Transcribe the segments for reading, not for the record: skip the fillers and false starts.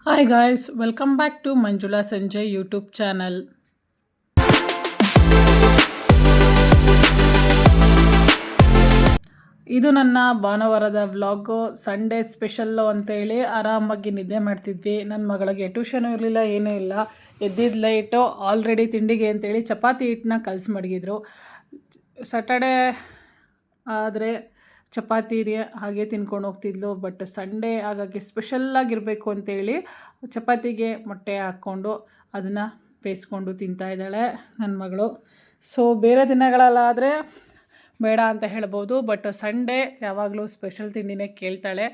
Hi guys, welcome back to Manjula Sanjay YouTube channel. ಇದು ನನ್ನ ಭಾನುವಾರದ ವ್ಲಾಗು. ಸಂಡೇ ಸ್ಪೆಷಲ್ಲು ಅಂತೇಳಿ ಆರಾಮಾಗಿ ನಿದ್ದೆ ಮಾಡ್ತಿದ್ವಿ. ನನ್ನ ಮಗಳಿಗೆ ಟ್ಯೂಷನು ಇರಲಿಲ್ಲ, ಏನೂ ಇಲ್ಲ. ಎದ್ದಿದ್ದು ಲೈಟು. ಆಲ್ರೆಡಿ ತಿಂಡಿಗೆ ಅಂತೇಳಿ ಚಪಾತಿ ಹಿಟ್ಟನ್ನ ಕಲಸಿ ಮಡಗಿದ್ರು. ಸ್ಯಾಟರ್ಡೇ ಆದರೆ ಚಪಾತಿ ಹಾಗೆ ತಿನ್ಕೊಂಡು ಹೋಗ್ತಿದ್ಲು. ಬಟ್ ಸಂಡೇ ಹಾಗಾಗಿ ಸ್ಪೆಷಲ್ಲಾಗಿರಬೇಕು ಅಂತೇಳಿ ಚಪಾತಿಗೆ ಮೊಟ್ಟೆ ಹಾಕ್ಕೊಂಡು ಅದನ್ನು ಬೇಯಿಸ್ಕೊಂಡು ತಿಂತಾಯಿದ್ದಾಳೆ ನನ್ನ ಮಗಳು. ಸೊ ಬೇರೆ ದಿನಗಳಲ್ಲಾದರೆ ಬೇಡ ಅಂತ ಹೇಳ್ಬೋದು, ಬಟ್ ಸಂಡೇ ಯಾವಾಗಲೂ ಸ್ಪೆಷಲ್ ತಿಂಡಿನೇ ಕೇಳ್ತಾಳೆ.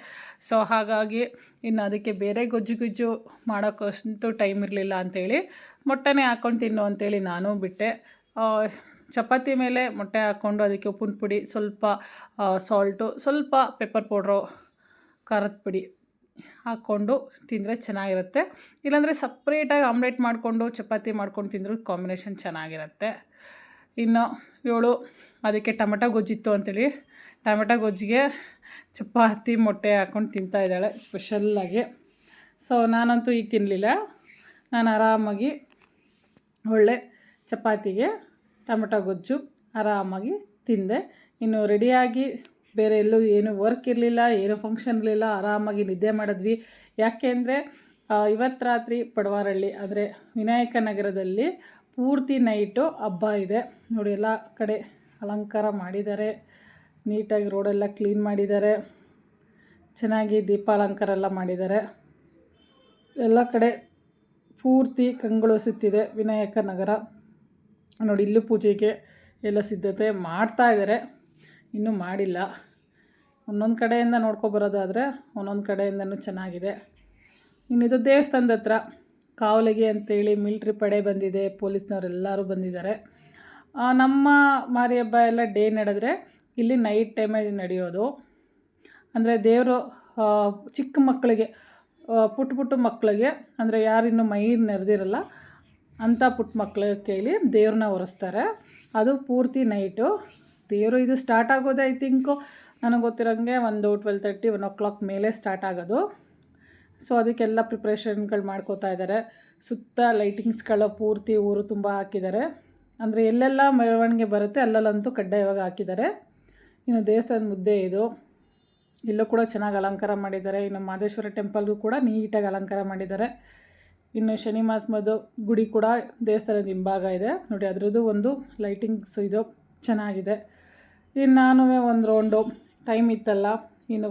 ಸೊ ಹಾಗಾಗಿ ಇನ್ನು ಅದಕ್ಕೆ ಬೇರೆ ಗೊಜ್ಜು ಮಾಡೋಕ್ಕಷ್ಟು ಟೈಮ್ ಇರಲಿಲ್ಲ ಅಂಥೇಳಿ ಮೊಟ್ಟೆನೇ ಹಾಕ್ಕೊಂಡು ತಿನ್ನು ಅಂಥೇಳಿ ನಾನು ಬಿಟ್ಟೆ. ಚಪಾತಿ ಮೇಲೆ ಮೊಟ್ಟೆ ಹಾಕ್ಕೊಂಡು ಅದಕ್ಕೆ ಉಪ್ಪಿನ ಪುಡಿ, ಸ್ವಲ್ಪ ಸಾಲ್ಟು, ಸ್ವಲ್ಪ ಪೆಪ್ಪರ್ ಪೌಡ್ರು, ಖಾರದ ಪುಡಿ ಹಾಕ್ಕೊಂಡು ತಿಂದರೆ ಚೆನ್ನಾಗಿರುತ್ತೆ. ಇಲ್ಲಾಂದರೆ ಸಪ್ರೇಟಾಗಿ ಆಮ್ಲೆಟ್ ಮಾಡಿಕೊಂಡು ಚಪಾತಿ ಮಾಡ್ಕೊಂಡು ತಿಂದರೂ ಕಾಂಬಿನೇಷನ್ ಚೆನ್ನಾಗಿರುತ್ತೆ. ಇನ್ನು ಇವಳು ಅದಕ್ಕೆ ಟೊಮೆಟೊ ಗೊಜ್ಜಿತ್ತು ಅಂಥೇಳಿ ಟೊಮೆಟೊ ಗೊಜ್ಜಿಗೆ ಚಪಾತಿ ಮೊಟ್ಟೆ ಹಾಕ್ಕೊಂಡು ತಿಂತಾಯಿದ್ದಾಳೆ ಸ್ಪೆಷಲ್ಲಾಗಿ. ಸೊ ನಾನಂತೂ ಈಗ ತಿನ್ನಲಿಲ್ಲ. ನಾನು ಆರಾಮಾಗಿ ಒಳ್ಳೆ ಚಪಾತಿಗೆ ಟೊಮೆಟೊ ಗೊಜ್ಜು ಆರಾಮಾಗಿ ತಿಂದೆ. ಇನ್ನು ರೆಡಿಯಾಗಿ ಬೇರೆ ಎಲ್ಲೂ ಏನು ವರ್ಕ್ ಇರಲಿಲ್ಲ, ಏನು ಫಂಕ್ಷನ್ ಇರಲಿಲ್ಲ, ಆರಾಮಾಗಿ ನಿದ್ದೆ ಮಾಡಿದ್ವಿ. ಯಾಕೆ ಅಂದರೆ ಇವತ್ತು ರಾತ್ರಿ ಪಡವಾರಳ್ಳಿ ಅಂದರೆ ವಿನಾಯಕ ನಗರದಲ್ಲಿ ಪೂರ್ತಿ ನೈಟು ಹಬ್ಬ ಇದೆ ನೋಡಿ. ಎಲ್ಲ ಕಡೆ ಅಲಂಕಾರ ಮಾಡಿದ್ದಾರೆ, ನೀಟಾಗಿ ರೋಡೆಲ್ಲ ಕ್ಲೀನ್ ಮಾಡಿದ್ದಾರೆ, ಚೆನ್ನಾಗಿ ದೀಪಾಲಂಕಾರ ಎಲ್ಲ ಮಾಡಿದ್ದಾರೆ. ಎಲ್ಲ ಕಡೆ ಪೂರ್ತಿ ಕಂಗೊಳಿಸುತ್ತಿದೆ ವಿನಾಯಕ ನಗರ ನೋಡಿ. ಇಲ್ಲೂ ಪೂಜೆಗೆ ಎಲ್ಲ ಸಿದ್ಧತೆ ಮಾಡ್ತಾಯಿದ್ದಾರೆ, ಇನ್ನೂ ಮಾಡಿಲ್ಲ. ಒಂದೊಂದು ಕಡೆಯಿಂದ ನೋಡ್ಕೊಬರೋದಾದರೆ ಒಂದೊಂದು ಕಡೆಯಿಂದನೂ ಚೆನ್ನಾಗಿದೆ. ಇನ್ನಿದು ದೇವಸ್ಥಾನದ ಹತ್ರ ಕಾವಲಿಗೆ ಅಂತೇಳಿ ಮಿಲ್ಟ್ರಿ ಪಡೆ ಬಂದಿದೆ, ಪೊಲೀಸ್ನವರೆಲ್ಲರೂ ಬಂದಿದ್ದಾರೆ. ನಮ್ಮ ಮಾರಿ ಹಬ್ಬ ಎಲ್ಲ ಡೇ ನಡೆದ್ರೆ ಇಲ್ಲಿ ನೈಟ್ ಟೈಮಲ್ಲಿ ನಡೆಯೋದು. ಅಂದರೆ ದೇವರು ಚಿಕ್ಕ ಮಕ್ಕಳಿಗೆ, ಪುಟ್ಟ ಮಕ್ಕಳಿಗೆ, ಅಂದರೆ ಯಾರಿನ್ನೂ ಮೈ ನೆರೆದಿರಲ್ಲ ಅಂಥ ಪುಟ್ಟ ಮಕ್ಕಳ ಕೈಲಿ ದೇವ್ರನ್ನ ಒರೆಸ್ತಾರೆ. ಅದು ಪೂರ್ತಿ ನೈಟು. ದೇವರು ಇದು ಸ್ಟಾರ್ಟ್ ಆಗೋದು ಐ ಥಿಂಕು ನನಗೆ ಗೊತ್ತಿರೋಂಗೆ ಒಂದು 12:30, 1 o'clock ಮೇಲೆ ಸ್ಟಾರ್ಟ್ ಆಗೋದು. ಸೊ ಅದಕ್ಕೆಲ್ಲ ಪ್ರಿಪ್ರೇಷನ್ಗಳು ಮಾಡ್ಕೋತಾ ಇದ್ದಾರೆ. ಸುತ್ತ ಲೈಟಿಂಗ್ಸ್ಗಳು ಪೂರ್ತಿ ಊರು ತುಂಬ ಹಾಕಿದ್ದಾರೆ. ಅಂದರೆ ಎಲ್ಲೆಲ್ಲ ಮೆರವಣಿಗೆ ಬರುತ್ತೆ ಅಲ್ಲಲ್ಲಂತೂ ಕಡ್ಡಾಯವಾಗಿ ಹಾಕಿದ್ದಾರೆ. ಇನ್ನು ದೇವಸ್ಥಾನದ ಮುದ್ದೆ ಇದು, ಇಲ್ಲೂ ಕೂಡ ಚೆನ್ನಾಗಿ ಅಲಂಕಾರ ಮಾಡಿದ್ದಾರೆ. ಇನ್ನು ಮಹದೇಶ್ವರ ಟೆಂಪಲ್ಗೂ ಕೂಡ ನೀಟಾಗಿ ಅಲಂಕಾರ ಮಾಡಿದ್ದಾರೆ. ಇನ್ನು ಶನಿ ಮಹಾತ್ಮದು ಗುಡಿ ಕೂಡ ದೇವಸ್ಥಾನದ ಹಿಂಭಾಗ ಇದೆ ನೋಡಿ, ಅದರದ್ದು ಒಂದು ಲೈಟಿಂಗ್ಸ್ ಇದು ಚೆನ್ನಾಗಿದೆ. ಇನ್ನು ನಾನು ಒಂದು ರೌಂಡು ಟೈಮ್ ಇತ್ತಲ್ಲ, ಇನ್ನು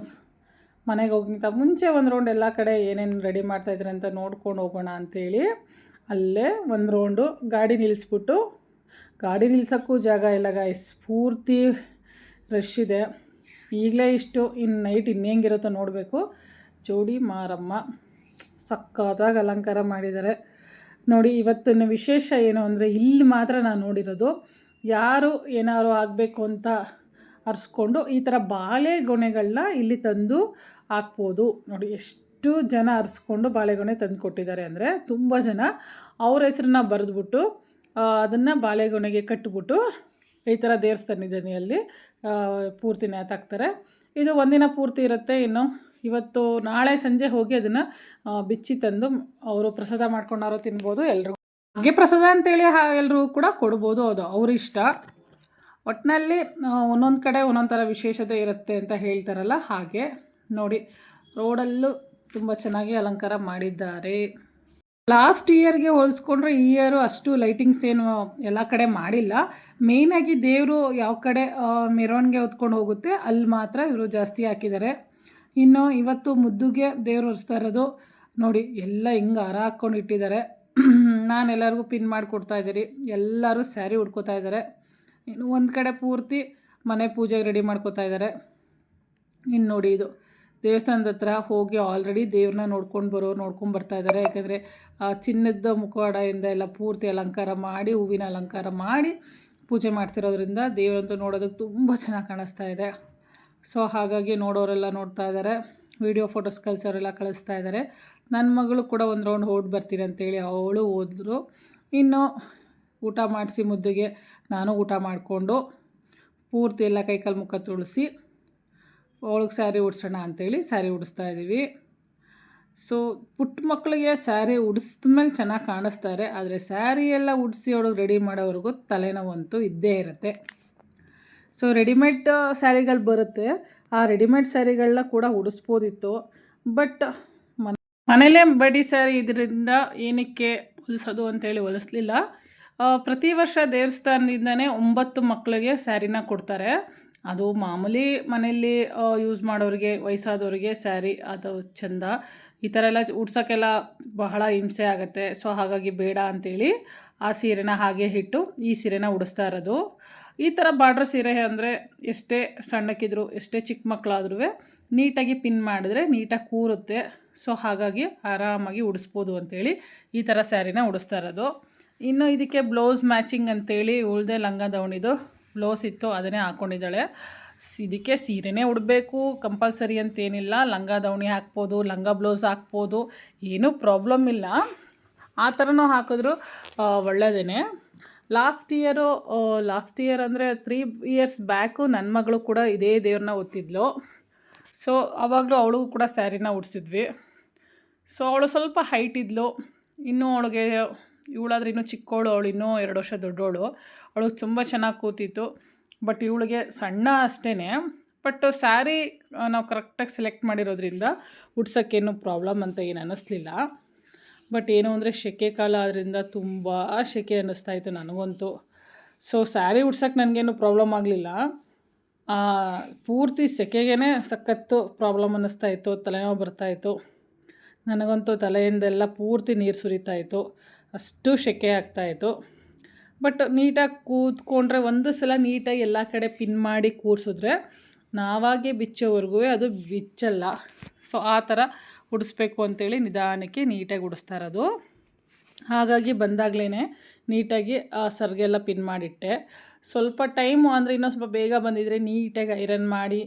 ಮನೆಗೆ ಹೋಗಿಂತ ಮುಂಚೆ ಒಂದು ರೌಂಡ್ ಎಲ್ಲ ಕಡೆ ಏನೇನು ರೆಡಿ ಮಾಡ್ತಾಯಿದ್ದಾರೆ ಅಂತ ನೋಡ್ಕೊಂಡು ಹೋಗೋಣ ಅಂಥೇಳಿ ಅಲ್ಲೇ ಒಂದು ರೌಂಡು ಗಾಡಿ ನಿಲ್ಲಿಸ್ಬಿಟ್ಟು, ಗಾಡಿ ನಿಲ್ಸೋಕ್ಕೂ ಜಾಗ ಇಲ್ಲ ಗಾಯ್ಸ್, ಪೂರ್ತಿ ರಶ್ ಇದೆ. ಈಗಲೇ ಇಷ್ಟು, ಇನ್ನು ನೈಟ್ ಇನ್ನೇಂಗಿರುತ್ತೋ ನೋಡಬೇಕು. ಜೋಡಿ ಮಾರಮ್ಮ ಸಕ್ಕತ್ತಾಗಿ ಅಲಂಕಾರ ಮಾಡಿದ್ದಾರೆ ನೋಡಿ. ಇವತ್ತಿನ ವಿಶೇಷ ಏನು ಅಂದರೆ ಇಲ್ಲಿ ಮಾತ್ರ ನಾನು ನೋಡಿರೋದು, ಯಾರು ಏನಾದ್ರು ಆಗಬೇಕು ಅಂತ ಅರ್ಸ್ಕೊಂಡು ಈ ಥರ ಬಾಳೆಗೊನೆಗಳನ್ನ ಇಲ್ಲಿ ತಂದು ಹಾಕ್ಬೋದು ನೋಡಿ. ಎಷ್ಟು ಜನ ಅರ್ಸ್ಕೊಂಡು ಬಾಳೆಗೊನೆ ತಂದು ಕೊಟ್ಟಿದ್ದಾರೆ ಅಂದರೆ ತುಂಬ ಜನ ಅವ್ರ ಹೆಸ್ರನ್ನ ಬರೆದ್ಬಿಟ್ಟು ಅದನ್ನು ಬಾಳೆಗೊನೆಗೆ ಕಟ್ಟಿಬಿಟ್ಟು ಈ ಥರ ದೇವಸ್ಥಾನದಲ್ಲಿ ಪೂರ್ತಿ ನೇತಾಕ್ತಾರೆ. ಇದು ಒಂದಿನ ಪೂರ್ತಿ ಇರುತ್ತೆ. ಇನ್ನು ಇವತ್ತು ನಾಳೆ ಸಂಜೆ ಹೋಗಿ ಅದನ್ನು ಬಿಚ್ಚಿ ತಂದು ಅವರು ಪ್ರಸಾದ ಮಾಡ್ಕೊಂಡಾರೋ ತಿನ್ಬೋದು. ಎಲ್ರಿಗೂ ಹಾಗೆ ಪ್ರಸಾದ ಅಂತೇಳಿ ಎಲ್ರಿಗೂ ಕೂಡ ಕೊಡ್ಬೋದು, ಅದು ಅವ್ರ ಇಷ್ಟ. ಒಟ್ಟಿನಲ್ಲಿ ಒಂದೊಂದು ಕಡೆ ಒಂದೊಂದು ಥರ ವಿಶೇಷತೆ ಇರುತ್ತೆ ಅಂತ ಹೇಳ್ತಾರಲ್ಲ ಹಾಗೆ ನೋಡಿ. ರೋಡಲ್ಲೂ ತುಂಬ ಚೆನ್ನಾಗಿ ಅಲಂಕಾರ ಮಾಡಿದ್ದಾರೆ. ಲಾಸ್ಟ್ ಇಯರ್ಗೆ ಹೋಲಿಸ್ಕೊಂಡ್ರೆ ಈ ಇಯರು ಅಷ್ಟು ಲೈಟಿಂಗ್ಸ್ ಏನು ಎಲ್ಲ ಕಡೆ ಮಾಡಿಲ್ಲ. ಮೇಯ್ನಾಗಿ ದೇವರು ಯಾವ ಕಡೆ ಮೆರವಣಿಗೆ ಹೊತ್ಕೊಂಡು ಹೋಗುತ್ತೆ ಅಲ್ಲಿ ಮಾತ್ರ ಇವರು ಜಾಸ್ತಿ ಹಾಕಿದ್ದಾರೆ. ಇನ್ನು ಇವತ್ತು ಮುದ್ದುಗೆ ದೇವ್ರು ಒರೆಸ್ತಾ ಇರೋದು ನೋಡಿ, ಎಲ್ಲ ಹಿಂಗೆ ಹಾರ ಹಾಕ್ಕೊಂಡು ಇಟ್ಟಿದ್ದಾರೆ. ನಾನು ಎಲ್ಲರಿಗೂ ಪಿನ್ ಮಾಡಿಕೊಡ್ತಾಯಿದ್ದೀರಿ, ಎಲ್ಲರೂ ಸ್ಯಾರಿ ಉಟ್ಕೋತಾ ಇದ್ದಾರೆ. ಇನ್ನು ಒಂದು ಕಡೆ ಪೂರ್ತಿ ಮನೆ ಪೂಜೆಗೆ ರೆಡಿ ಮಾಡ್ಕೋತಾ ಇದ್ದಾರೆ. ಇನ್ನು ನೋಡಿ, ಇದು ದೇವಸ್ಥಾನದ ಹತ್ರ ಹೋಗಿ ಆಲ್ರೆಡಿ ದೇವ್ರನ್ನ ನೋಡ್ಕೊಂಡು ಬರ್ತಾಯಿದ್ದಾರೆ. ಯಾಕೆಂದರೆ ಚಿನ್ನದ ಮುಖವಾಡದಿಂದ ಎಲ್ಲ ಪೂರ್ತಿ ಅಲಂಕಾರ ಮಾಡಿ, ಹೂವಿನ ಅಲಂಕಾರ ಮಾಡಿ ಪೂಜೆ ಮಾಡ್ತಿರೋದ್ರಿಂದ ದೇವರಂತೂ ನೋಡೋದಕ್ಕೆ ತುಂಬ ಚೆನ್ನಾಗಿ ಕಾಣಿಸ್ತಾ ಇದೆ. ಸೊ ಹಾಗಾಗಿ ನೋಡೋರೆಲ್ಲ ನೋಡ್ತಾ ಇದ್ದಾರೆ, ವೀಡಿಯೋ ಫೋಟೋಸ್ ಕಳಿಸೋರೆಲ್ಲ ಕಳಿಸ್ತಾ ಇದ್ದಾರೆ. ನನ್ನ ಮಗಳು ಕೂಡ ಒಂದು ರೌಂಡ್ ಹೊರಟು ಬರ್ತೀನಿ ಅಂತೇಳಿ ಅವಳು ಹೋದ್ರು. ಇನ್ನು ಊಟ ಮಾಡಿಸಿ ಮುದ್ದಿಗೆ ನಾನು ಊಟ ಮಾಡಿಕೊಂಡು ಪೂರ್ತಿ ಎಲ್ಲ ಕೈಕಾಲು ಮುಖ ತುಳಸಿ ಅವಳಿಗೆ ಸ್ಯಾರಿ ಉಡ್ಸೋಣ ಅಂಥೇಳಿ ಸ್ಯಾರಿ ಉಡಿಸ್ತಾ ಇದ್ದೀವಿ. ಸೊ ಪುಟ್ಟ ಮಕ್ಕಳಿಗೆ ಸ್ಯಾರಿ ಉಡಿಸಿದ ಮೇಲೆ ಚೆನ್ನಾಗಿ ಕಾಣಿಸ್ತಾರೆ, ಆದರೆ ಸ್ಯಾರಿ ಎಲ್ಲ ಉಡಿಸಿ ಅವಳಿಗೆ ರೆಡಿ ಮಾಡೋವರೆಗೂ ತಲೆನೋವಂತೂ ಇದ್ದೇ ಇರುತ್ತೆ. ಸೊ ರೆಡಿಮೇಡ್ ಸ್ಯಾರಿಗಳು ಬರುತ್ತೆ, ಆ ರೆಡಿಮೇಡ್ ಸ್ಯಾರಿಗಳನ್ನ ಕೂಡ ಉಡಿಸ್ಬೋದಿತ್ತು. ಬಟ್ ಮನೇಲೇ ಬಡಿ ಸ್ಯಾರಿ ಇದರಿಂದ ಏನಕ್ಕೆ ಹೊಲಿಸೋದು ಅಂತೇಳಿ ಹೊಲಿಸ್ಲಿಲ್ಲ. ಪ್ರತಿ ವರ್ಷ ದೇವಸ್ಥಾನದಿಂದನೇ 9 ಮಕ್ಕಳಿಗೆ ಸ್ಯಾರಿನ ಕೊಡ್ತಾರೆ. ಅದು ಮಾಮೂಲಿ ಮನೆಯಲ್ಲಿ ಯೂಸ್ ಮಾಡೋರಿಗೆ, ವಯಸ್ಸಾದವ್ರಿಗೆ ಸ್ಯಾರಿ ಅದು ಚೆಂದ. ಈ ಥರ ಎಲ್ಲ ಉಡ್ಸೋಕ್ಕೆಲ್ಲ ಬಹಳ ಹಿಂಸೆ ಆಗುತ್ತೆ. ಸೊ ಹಾಗಾಗಿ ಬೇಡ ಅಂಥೇಳಿ ಆ ಸೀರೆನ ಹಾಗೆ ಇಟ್ಟು ಈ ಸೀರೆನ ಉಡಿಸ್ತಾ ಇರೋದು. ಈ ಥರ ಬಾರ್ಡ್ರ್ ಸೀರೆ ಅಂದರೆ ಎಷ್ಟೇ ಸಣ್ಣಕ್ಕಿದ್ರು, ಎಷ್ಟೇ ಚಿಕ್ಕ ಮಕ್ಕಳಾದ್ರೂ ನೀಟಾಗಿ ಪಿನ್ ಮಾಡಿದ್ರೆ ನೀಟಾಗಿ ಕೂರುತ್ತೆ. ಸೊ ಹಾಗಾಗಿ ಆರಾಮಾಗಿ ಉಡಿಸ್ಬೋದು ಅಂಥೇಳಿ ಈ ಥರ ಸ್ಯಾರಿನ ಉಡಿಸ್ತಾ ಇರೋದು. ಇನ್ನು ಇದಕ್ಕೆ ಬ್ಲೌಸ್ ಮ್ಯಾಚಿಂಗ್ ಅಂತೇಳಿ ಉಳ್ದೆ ಲಂಗ ದಾವಣಿದು ಬ್ಲೌಸ್ ಇತ್ತು, ಅದನ್ನೇ ಹಾಕ್ಕೊಂಡಿದ್ದಾಳೆ. ಇದಕ್ಕೆ ಸೀರೆನೇ ಉಡಬೇಕು ಕಂಪಲ್ಸರಿ ಅಂತೇನಿಲ್ಲ, ಲಂಗ ದಾವಣಿ ಹಾಕ್ಬೋದು, ಲಂಗ ಬ್ಲೌಸ್ ಹಾಕ್ಬೋದು, ಏನೂ ಪ್ರಾಬ್ಲಮ್ ಇಲ್ಲ. ಆ ಥರನೂ ಹಾಕಿದ್ರು ಒಳ್ಳೆಯದೇ. ಲಾಸ್ಟ್ ಇಯರ್ ಅಂದರೆ 3 ಇಯರ್ಸ್ ಬ್ಯಾಕು ನನ್ನ ಮಗಳು ಕೂಡ ಇದೇ ದೇವ್ರನ್ನ ಒತ್ತಿದ್ಲು. ಸೊ ಆವಾಗಲೂ ಅವಳಿಗೂ ಕೂಡ ಸ್ಯಾರಿನ ಉಡಿಸಿದ್ವಿ. ಸೊ ಅವಳು ಸ್ವಲ್ಪ ಹೈಟ್ ಇದ್ಲು, ಇನ್ನೂ ಅವಳಿಗೆ ಇವಳಾದ್ರೆ ಇನ್ನೂ ಚಿಕ್ಕವಳು, ಅವಳು ಇನ್ನೂ 2 ವರ್ಷ ದೊಡ್ಡವಳು, ಅವಳಿಗೆ ತುಂಬ ಚೆನ್ನಾಗಿ ಕೂತಿತ್ತು. ಬಟ್ ಇವಳಿಗೆ ಸಣ್ಣ ಅಷ್ಟೇ. ಬಟ್ ಸ್ಯಾರಿ ನಾವು ಕರೆಕ್ಟಾಗಿ ಸೆಲೆಕ್ಟ್ ಮಾಡಿರೋದ್ರಿಂದ ಉಡ್ಸೋಕ್ಕೇನು ಪ್ರಾಬ್ಲಮ್ ಅಂತ ಏನು ಅನ್ನಿಸ್ಲಿಲ್ಲ. ಬಟ್ ಏನು ಅಂದರೆ ಸೆಕೆ ಕಾಲ ಆದ್ದರಿಂದ ತುಂಬ ಸೆಕೆ ಅನ್ನಿಸ್ತಾಯಿತ್ತು ನನಗಂತೂ. ಸೊ ಸ್ಯಾರಿ ಉಡ್ಸೋಕ್ಕೆ ನನಗೇನು ಪ್ರಾಬ್ಲಮ್ ಆಗಲಿಲ್ಲ, ಪೂರ್ತಿ ಸೆಕೆಗೇ ಸಖತ್ತು ಪ್ರಾಬ್ಲಮ್ ಅನ್ನಿಸ್ತಾಯಿತ್ತು, ತಲೆನೋವು ಬರ್ತಾಯಿತ್ತು ನನಗಂತೂ. ತಲೆಯಿಂದೆಲ್ಲ ಪೂರ್ತಿ ನೀರು ಸುರಿತಾಯಿತ್ತು, ಅಷ್ಟು ಸೆಕೆ ಆಗ್ತಾಯಿತ್ತು. ಬಟ್ ನೀಟಾಗಿ ಕೂತ್ಕೊಂಡ್ರೆ ಒಂದು ಸಲ ನೀಟಾಗಿ ಎಲ್ಲ ಕಡೆ ಪಿನ್ ಮಾಡಿ ಕೂರಿಸಿದ್ರೆ ನಾವಾಗೆ ಬಿಚ್ಚೋವರೆಗೂ ಅದು ಬಿಚ್ಚಲ್ಲ. ಸೊ ಆ ಥರ ಉಡಿಸ್ಬೇಕು ಅಂತೇಳಿ ನಿಧಾನಕ್ಕೆ ನೀಟಾಗಿ ಉಡಿಸ್ತಾ ಇರೋದು. ಹಾಗಾಗಿ ಬಂದಾಗಲೇ ನೀಟಾಗಿ ಆ ಸರ್ಗೆಲ್ಲ ಪಿನ್ ಮಾಡಿಟ್ಟೆ. ಸ್ವಲ್ಪ ಟೈಮು ಅಂದರೆ ಇನ್ನೂ ಸ್ವಲ್ಪ ಬೇಗ ಬಂದಿದ್ದರೆ ನೀಟಾಗಿ ಐರನ್ ಮಾಡಿ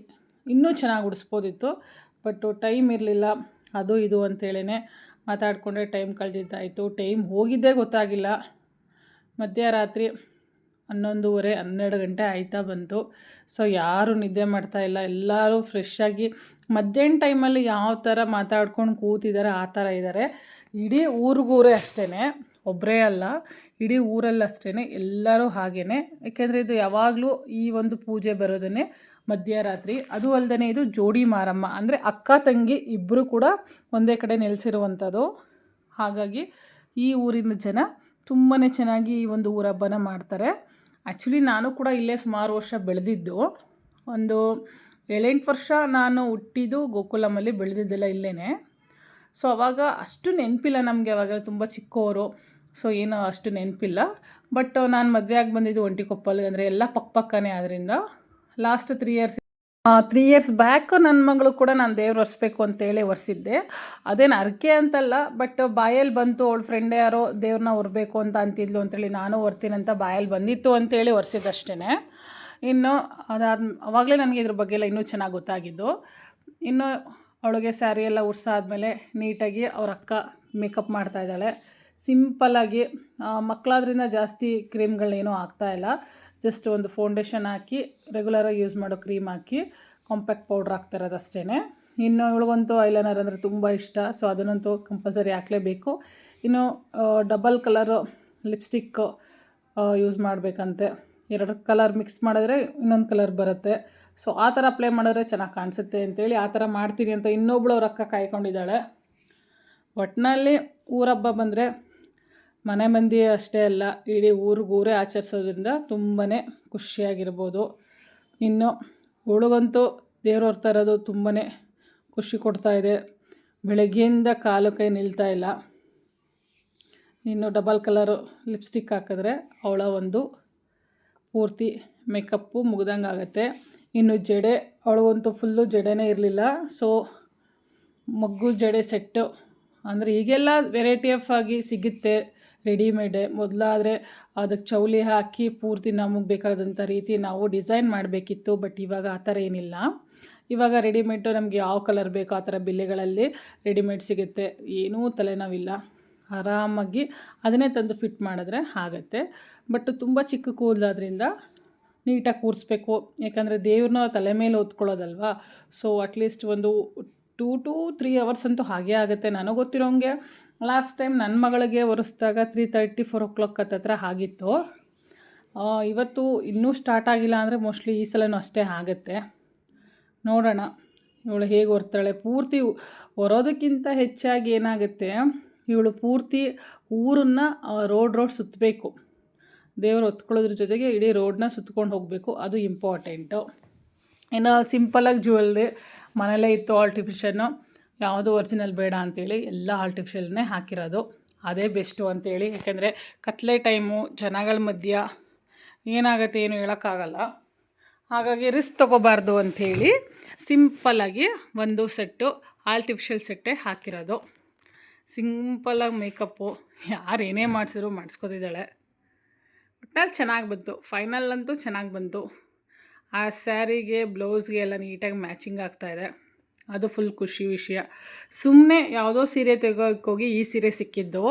ಇನ್ನೂ ಚೆನ್ನಾಗಿ ಉಡಿಸ್ಬೋದಿತ್ತು. ಬಟ್ ಟೈಮ್ ಇರಲಿಲ್ಲ, ಅದು ಇದು ಅಂತೇಳೇ ಮಾತಾಡಿಕೊಂಡ್ರೆ ಟೈಮ್ ಕಳೆದಿದ್ದಾಯಿತು. ಟೈಮ್ ಹೋಗಿದ್ದೇ ಗೊತ್ತಾಗಿಲ್ಲ. ಮಧ್ಯರಾತ್ರಿ 11:30 12 ಗಂಟೆ ಆಯ್ತಾ ಬಂತು. ಸೊ ಯಾರೂ ನಿದ್ದೆ ಮಾಡ್ತಾಯಿಲ್ಲ, ಎಲ್ಲರೂ ಫ್ರೆಶ್ಶಾಗಿ ಮಧ್ಯಾಹ್ನ ಟೈಮಲ್ಲಿ ಯಾವ ಥರ ಮಾತಾಡ್ಕೊಂಡು ಕೂತಿದ್ದಾರೆ ಆ ಥರ ಇದ್ದಾರೆ. ಇಡೀ ಊರಿಗೂರೇ ಅಷ್ಟೇ, ಒಬ್ಬರೇ ಅಲ್ಲ, ಇಡೀ ಊರಲ್ಲಿ ಅಷ್ಟೇ ಎಲ್ಲರೂ ಹಾಗೇ. ಯಾಕೆಂದರೆ ಇದು ಯಾವಾಗಲೂ ಈ ಒಂದು ಪೂಜೆ ಬರೋದನ್ನೇ ಮಧ್ಯರಾತ್ರಿ. ಅದು ಅಲ್ಲದೆ ಇದು ಜೋಡಿ ಮಾರಮ್ಮ, ಅಂದರೆ ಅಕ್ಕ ತಂಗಿ ಇಬ್ಬರು ಕೂಡ ಒಂದೇ ಕಡೆ ನೆಲೆಸಿರುವಂಥದ್ದು. ಹಾಗಾಗಿ ಈ ಊರಿನ ಜನ ತುಂಬಾ ಚೆನ್ನಾಗಿ ಈ ಒಂದು ಊರ ಹಬ್ಬನ ಮಾಡ್ತಾರೆ. ಆ್ಯಕ್ಚುಲಿ ನಾನು ಕೂಡ ಇಲ್ಲೇ ಸುಮಾರು ವರ್ಷ ಬೆಳೆದಿದ್ದು. ಒಂದು 7-8 ವರ್ಷ ನಾನು ಹುಟ್ಟಿದ್ದು ಗೋಕುಲಮಲ್ಲಿ, ಬೆಳೆದಿದ್ದೆಲ್ಲ ಇಲ್ಲೇ. ಸೊ ಅವಾಗ ಅಷ್ಟು ನೆನಪಿಲ್ಲ ನಮಗೆ, ಅವಾಗ ತುಂಬ ಚಿಕ್ಕವರು. ಸೊ ಏನೋ ಅಷ್ಟು ನೆನಪಿಲ್ಲ. ಬಟ್ ನಾನು ಮದುವೆ ಆಗಿ ಬಂದಿದ್ದು ಒಂಟಿಕೊಪ್ಪಲ್ಗೆ, ಅಂದರೆ ಎಲ್ಲ ಪಕ್ಕನೇ. ಆದ್ದರಿಂದ ಲಾಸ್ಟ್ 3 ಇಯರ್ಸ್ ಬ್ಯಾಕ್ ನನ್ನ ಮಗಳು ಕೂಡ ನಾನು ದೇವ್ರು ಒರೆಸ್ಬೇಕು ಅಂತೇಳಿ ಒರೆಸಿದ್ದೆ. ಅದೇನು ಅರ್ಕೆ ಅಂತಲ್ಲ, ಬಟ್ ಬಾಯಲ್ಲಿ ಬಂತು, ಅವಳ ಫ್ರೆಂಡ್ ಯಾರೋ ದೇವ್ರನ್ನ ಒರೆಬೇಕು ಅಂತ ಅಂತಿದ್ಲು ಅಂತೇಳಿ ನಾನು ಒರ್ತೀನಂತ ಬಾಯಲ್ಲಿ ಬಂದಿತ್ತು ಅಂತೇಳಿ ಒರೆಸಿದ್ದಷ್ಟೇ. ಇನ್ನು ಆವಾಗಲೇ ನನಗೆ ಇದ್ರ ಬಗ್ಗೆ ಎಲ್ಲ ಇನ್ನೂ ಚೆನ್ನಾಗಿ ಗೊತ್ತಾಗಿದ್ದು. ಇನ್ನು ಅವಳಿಗೆ ಸ್ಯಾರಿ ಎಲ್ಲ ಉಡ್ಸಾದ್ಮೇಲೆ ನೀಟಾಗಿ ಅವ್ರ ಅಕ್ಕ ಮೇಕಪ್ ಮಾಡ್ತಾಯಿದ್ದಾಳೆ. ಸಿಂಪಲ್ಲಾಗಿ, ಮಕ್ಕಳಾದ್ರಿಂದ ಜಾಸ್ತಿ ಕ್ರೀಮ್ಗಳೇನೂ ಆಗ್ತಾಯಿಲ್ಲ. ಜಸ್ಟ್ ಒಂದು ಫೌಂಡೇಶನ್ ಹಾಕಿ, ರೆಗ್ಯುಲರಾಗಿ ಯೂಸ್ ಮಾಡೋ ಕ್ರೀಮ್ ಹಾಕಿ, ಕಾಂಪ್ಯಾಕ್ಟ್ ಪೌಡ್ರ್ ಹಾಕ್ತಿರೋದು ಅಷ್ಟೇ. ಇನ್ನು ಇವಳಿಗಂತೂ ಐಲೈನರ್ ಅಂದರೆ ತುಂಬ ಇಷ್ಟ. ಸೊ ಅದನ್ನಂತೂ ಕಂಪಲ್ಸರಿ ಹಾಕಲೇಬೇಕು. ಇನ್ನು ಡಬಲ್ ಕಲರು ಲಿಪ್ಸ್ಟಿಕ್ ಯೂಸ್ ಮಾಡಬೇಕಂತೆ. 2 ಕಲರ್ ಮಿಕ್ಸ್ ಮಾಡಿದ್ರೆ ಇನ್ನೊಂದು ಕಲರ್ ಬರುತ್ತೆ. ಸೊ ಆ ಥರ ಅಪ್ಲೈ ಮಾಡಿದ್ರೆ ಚೆನ್ನಾಗಿ ಕಾಣಿಸುತ್ತೆ ಅಂತೇಳಿ ಆ ಥರ ಮಾಡ್ತೀನಿ ಅಂತ ಇನ್ನೊಬ್ಳು ಅವ್ರ ಅಕ್ಕ ಕಾಯ್ಕೊಂಡಿದ್ದಾಳೆ. ಒಟ್ಟಿನಲ್ಲಿ ಊರಹಬ್ಬ ಬಂದರೆ ಮನೆ ಮಂದಿ ಅಷ್ಟೇ ಅಲ್ಲ, ಇಡೀ ಊರಿಗೂರೇ ಆಚರಿಸೋದ್ರಿಂದ ತುಂಬಾ ಖುಷಿಯಾಗಿರ್ಬೋದು. ಇನ್ನು ಅವಳಿಗಂತೂ ದೇವ್ರು ಹೊರ್ತಾ ಇರೋದು ತುಂಬಾ ಖುಷಿ ಕೊಡ್ತಾಯಿದೆ. ಬೆಳಗ್ಗೆಯಿಂದ ಕಾಲು ಕೈ ನಿಲ್ತಾ ಇಲ್ಲ. ಇನ್ನು ಡಬಲ್ ಕಲರು ಲಿಪ್ಸ್ಟಿಕ್ ಹಾಕಿದ್ರೆ ಅವಳ ಒಂದು ಪೂರ್ತಿ ಮೇಕಪ್ಪು ಮುಗ್ದಂಗೆ ಆಗುತ್ತೆ. ಇನ್ನು ಜಡೆ, ಅವಳಿಗಂತೂ ಫುಲ್ಲು ಜಡೆನೇ ಇರಲಿಲ್ಲ. ಸೊ ಮಗ್ಗು ಜಡೆ ಸೆಟ್ಟು, ಅಂದರೆ ಈಗೆಲ್ಲ ವೆರೈಟಿ ಆಗಿ ಸಿಗುತ್ತೆ ರೆಡಿಮೇಡೆ. ಮೊದಲಾದರೆ ಅದಕ್ಕೆ ಚೌಲಿ ಹಾಕಿ ಪೂರ್ತಿ ನಮಗೆ ಬೇಕಾದಂಥ ರೀತಿ ನಾವು ಡಿಸೈನ್ ಮಾಡಬೇಕಿತ್ತು. ಬಟ್ ಇವಾಗ ಆ ಥರ ಏನಿಲ್ಲ. ಇವಾಗ ರೆಡಿಮೇಡು ನಮಗೆ ಯಾವ ಕಲರ್ ಬೇಕೋ ಆ ಥರ ಬಿಲ್ಲೆಗಳಲ್ಲಿ ರೆಡಿಮೇಡ್ ಸಿಗುತ್ತೆ. ಏನೂ ತಲೆನೋವಿಲ್ಲ, ಆರಾಮಾಗಿ ಅದನ್ನೇ ತಂದು ಫಿಟ್ ಮಾಡಿದ್ರೆ ಆಗುತ್ತೆ. ಬಟ್ ತುಂಬ ಚಿಕ್ಕ ಕೂದಲಾದ್ರಿಂದ ನೀಟಾಗಿ ಕೂರಿಸ್ಬೇಕು, ಯಾಕಂದರೆ ದೇವ್ರನ್ನ ತಲೆ ಮೇಲೆ ಹೊತ್ಕೊಳ್ಳೋದಲ್ವ. ಸೊ ಅಟ್ಲೀಸ್ಟ್ ಒಂದು 2 to 3 ಅವರ್ಸ್ ಅಂತೂ ಹಾಗೇ ಆಗುತ್ತೆ. ನನಗೆ ಗೊತ್ತಿರೋಂಗೆ ಲಾಸ್ಟ್ ಟೈಮ್ ನನ್ನ ಮಗಳಿಗೆ ಒರೆಸಿದಾಗ 3:30 4 o'clock ಹತ್ತತ್ರ ಆಗಿತ್ತು. ಇವತ್ತು ಇನ್ನೂ ಸ್ಟಾರ್ಟ್ ಆಗಿಲ್ಲ ಅಂದರೆ ಮೋಸ್ಟ್ಲಿ ಈ ಸಲನೂ ಅಷ್ಟೇ ಆಗುತ್ತೆ. ನೋಡೋಣ ಇವಳು ಹೇಗೆ ಹೊರ್ತಾಳೆ. ಪೂರ್ತಿ ಹೊರೋದಕ್ಕಿಂತ ಹೆಚ್ಚಾಗಿ ಏನಾಗುತ್ತೆ, ಇವಳು ಪೂರ್ತಿ ಊರನ್ನು ರೋಡ್ ಸುತ್ತಬೇಕು. ದೇವರು ಹೊತ್ಕೊಳ್ಳೋದ್ರ ಜೊತೆಗೆ ಇಡೀ ರೋಡನ್ನ ಸುತ್ಕೊಂಡು ಹೋಗಬೇಕು, ಅದು ಇಂಪಾರ್ಟೆಂಟು. ಇನ್ನು ಸಿಂಪಲಾಗಿ ಜ್ಯುವೆಲ್ರಿ ಮನೇಲೇ ಇತ್ತು, ಆರ್ಟಿಫಿಷಿಯನ್ನು, ಯಾವುದು ಒರಿಜಿನಲ್ ಬೇಡ ಅಂಥೇಳಿ ಎಲ್ಲ ಆರ್ಟಿಫಿಷಿಯಲ್ನೇ ಹಾಕಿರೋದು. ಅದೇ ಬೆಸ್ಟು ಅಂಥೇಳಿ. ಯಾಕೆಂದರೆ ಕತ್ಲೆ ಟೈಮು, ಜನಗಳ ಮಧ್ಯ ಏನಾಗುತ್ತೆ ಏನು ಹೇಳೋಕ್ಕಾಗಲ್ಲ. ಹಾಗಾಗಿ ರಿಸ್ಕ್ ತೊಗೋಬಾರ್ದು ಅಂಥೇಳಿ ಸಿಂಪಲ್ಲಾಗಿ ಒಂದು ಸೆಟ್ಟು ಆರ್ಟಿಫಿಷಿಯಲ್ ಸೆಟ್ಟೇ ಹಾಕಿರೋದು. ಸಿಂಪಲಾಗಿ ಮೇಕಪ್ಪು ಯಾರು ಏನೇ ಮಾಡಿಸಿದ್ರು ಮಾಡಿಸ್ಕೊತಿದ್ದಾಳೆ. ಒಟ್ನಲ್ಲಿ ಚೆನ್ನಾಗಿ ಬಂತು, ಫೈನಲ್ ಅಂತೂ ಚೆನ್ನಾಗಿ ಬಂತು. ಆ ಸ್ಯಾರಿಗೆ ಬ್ಲೌಸ್ಗೆ ಎಲ್ಲ ನೀಟಾಗಿ ಮ್ಯಾಚಿಂಗ್ ಆಗ್ತಾಯಿದೆ, ಅದು ಫುಲ್ ಖುಷಿ ವಿಷಯ. ಸುಮ್ಮನೆ ಯಾವುದೋ ಸೀರೆ ತೆಗೋಕ್ಕೋಗಿ ಈ ಸೀರೆ ಸಿಕ್ಕಿದ್ದು,